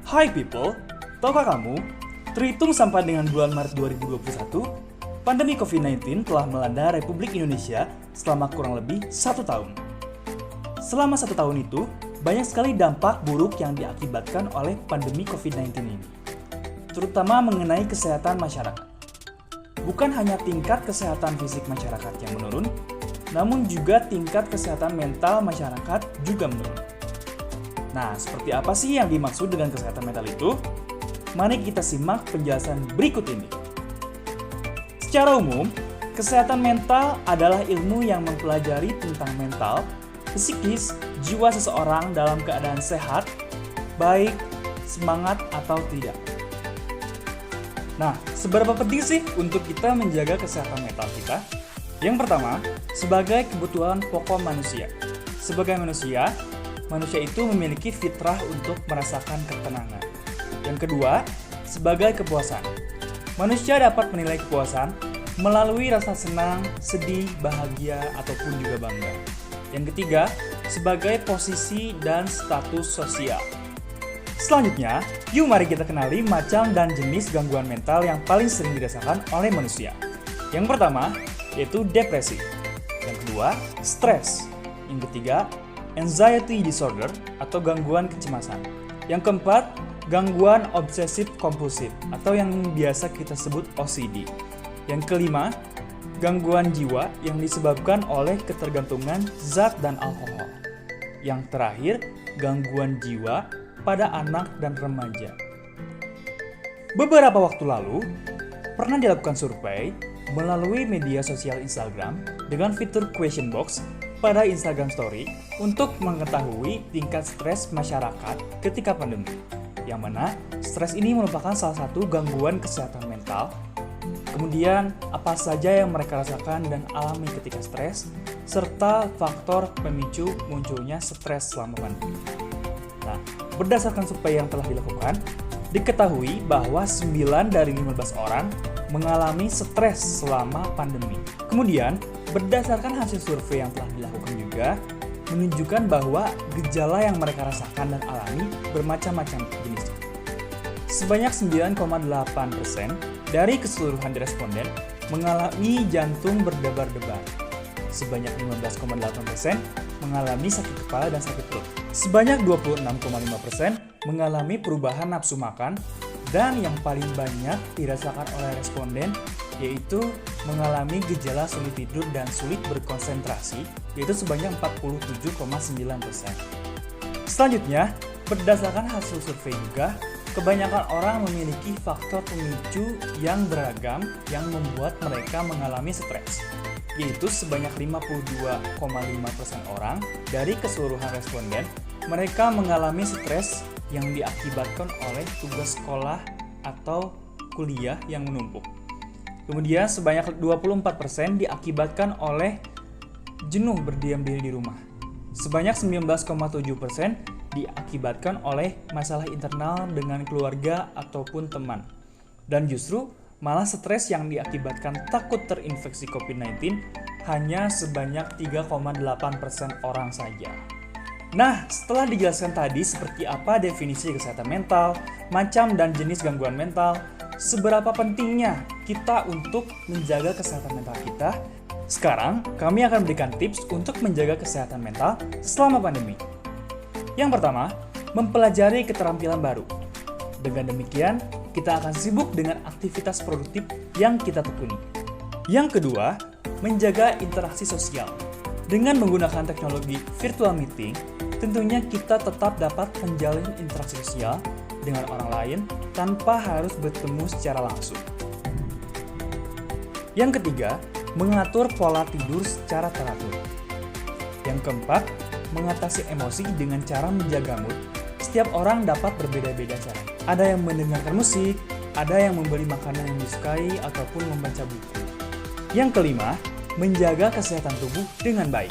Hai people, tahukah kamu, terhitung sampai dengan bulan Maret 2021, pandemi COVID-19 telah melanda Republik Indonesia selama kurang lebih 1 tahun. Selama 1 tahun itu, banyak sekali dampak buruk yang diakibatkan oleh pandemi COVID-19 ini, terutama mengenai kesehatan masyarakat. Bukan hanya tingkat kesehatan fisik masyarakat yang menurun, namun juga tingkat kesehatan mental masyarakat juga menurun. Nah, seperti apa sih yang dimaksud dengan kesehatan mental itu? Mari kita simak penjelasan berikut ini. Secara umum, kesehatan mental adalah ilmu yang mempelajari tentang mental, psikis, jiwa seseorang dalam keadaan sehat, baik, semangat, atau tidak. Nah, seberapa penting sih untuk kita menjaga kesehatan mental kita? Yang pertama, sebagai kebutuhan pokok manusia. Sebagai manusia itu memiliki fitrah untuk merasakan ketenangan. Yang kedua, sebagai kepuasan. Manusia dapat menilai kepuasan melalui rasa senang, sedih, bahagia, ataupun juga bangga. Yang ketiga, sebagai posisi dan status sosial. Selanjutnya, yuk mari kita kenali macam dan jenis gangguan mental yang paling sering dirasakan oleh manusia. Yang pertama, yaitu depresi. Yang kedua, stres. Yang ketiga, anxiety disorder atau gangguan kecemasan. Yang keempat, gangguan obsesif kompulsif atau yang biasa kita sebut OCD. Yang kelima, gangguan jiwa yang disebabkan oleh ketergantungan zat dan alkohol. Yang terakhir, gangguan jiwa pada anak dan remaja. Beberapa waktu lalu, pernah dilakukan survei melalui media sosial Instagram dengan fitur question box pada Instagram Story untuk mengetahui tingkat stres masyarakat ketika pandemi. Yang mana stres ini merupakan salah satu gangguan kesehatan mental. Kemudian apa saja yang mereka rasakan dan alami ketika stres, serta faktor pemicu munculnya stres selama pandemi. Nah, berdasarkan survei yang telah dilakukan, diketahui bahwa 9 dari 15 orang mengalami stres selama pandemi. Kemudian, berdasarkan hasil survei yang telah dilakukan juga, menunjukkan bahwa gejala yang mereka rasakan dan alami bermacam-macam jenisnya. Sebanyak 9,8% dari keseluruhan responden mengalami jantung berdebar-debar. Sebanyak 15,8% mengalami sakit kepala dan sakit perut. Sebanyak 26,5% mengalami perubahan nafsu makan, dan yang paling banyak dirasakan oleh responden yaitu mengalami gejala sulit tidur dan sulit berkonsentrasi, yaitu sebanyak 47,9%. Selanjutnya, berdasarkan hasil survei juga, kebanyakan orang memiliki faktor pemicu yang beragam yang membuat mereka mengalami stres, yaitu sebanyak 52,5% orang dari keseluruhan responden mereka mengalami stres yang diakibatkan oleh tugas sekolah atau kuliah yang menumpuk. Kemudian sebanyak 24% diakibatkan oleh jenuh berdiam diri di rumah. Sebanyak 19,7% diakibatkan oleh masalah internal dengan keluarga ataupun teman. Dan justru malah stres yang diakibatkan takut terinfeksi COVID-19 hanya sebanyak 3,8% orang saja. Nah, setelah dijelaskan tadi seperti apa definisi kesehatan mental, macam dan jenis gangguan mental, seberapa pentingnya kita untuk menjaga kesehatan mental kita, sekarang kami akan berikan tips untuk menjaga kesehatan mental selama pandemi. Yang pertama, mempelajari keterampilan baru. Dengan demikian, kita akan sibuk dengan aktivitas produktif yang kita tekuni. Yang kedua, menjaga interaksi sosial. Dengan menggunakan teknologi virtual meeting, tentunya kita tetap dapat menjalin interaksi sosial dengan orang lain tanpa harus bertemu secara langsung. Yang ketiga, mengatur pola tidur secara teratur. Yang keempat, mengatasi emosi dengan cara menjaga mood. Setiap orang dapat berbeda-beda cara. Ada yang mendengarkan musik, ada yang membeli makanan yang disukai, ataupun membaca buku. Yang kelima, menjaga kesehatan tubuh dengan baik,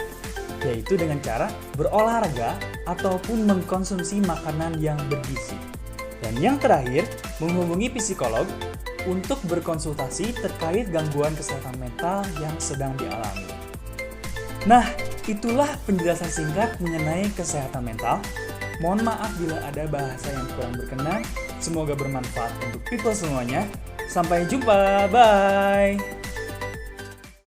yaitu dengan cara berolahraga ataupun mengkonsumsi makanan yang bergizi. Dan yang terakhir, menghubungi psikolog untuk berkonsultasi terkait gangguan kesehatan mental yang sedang dialami. Nah, itulah penjelasan singkat mengenai kesehatan mental. Mohon maaf bila ada bahasa yang kurang berkenan. Semoga bermanfaat untuk people semuanya. Sampai jumpa, bye!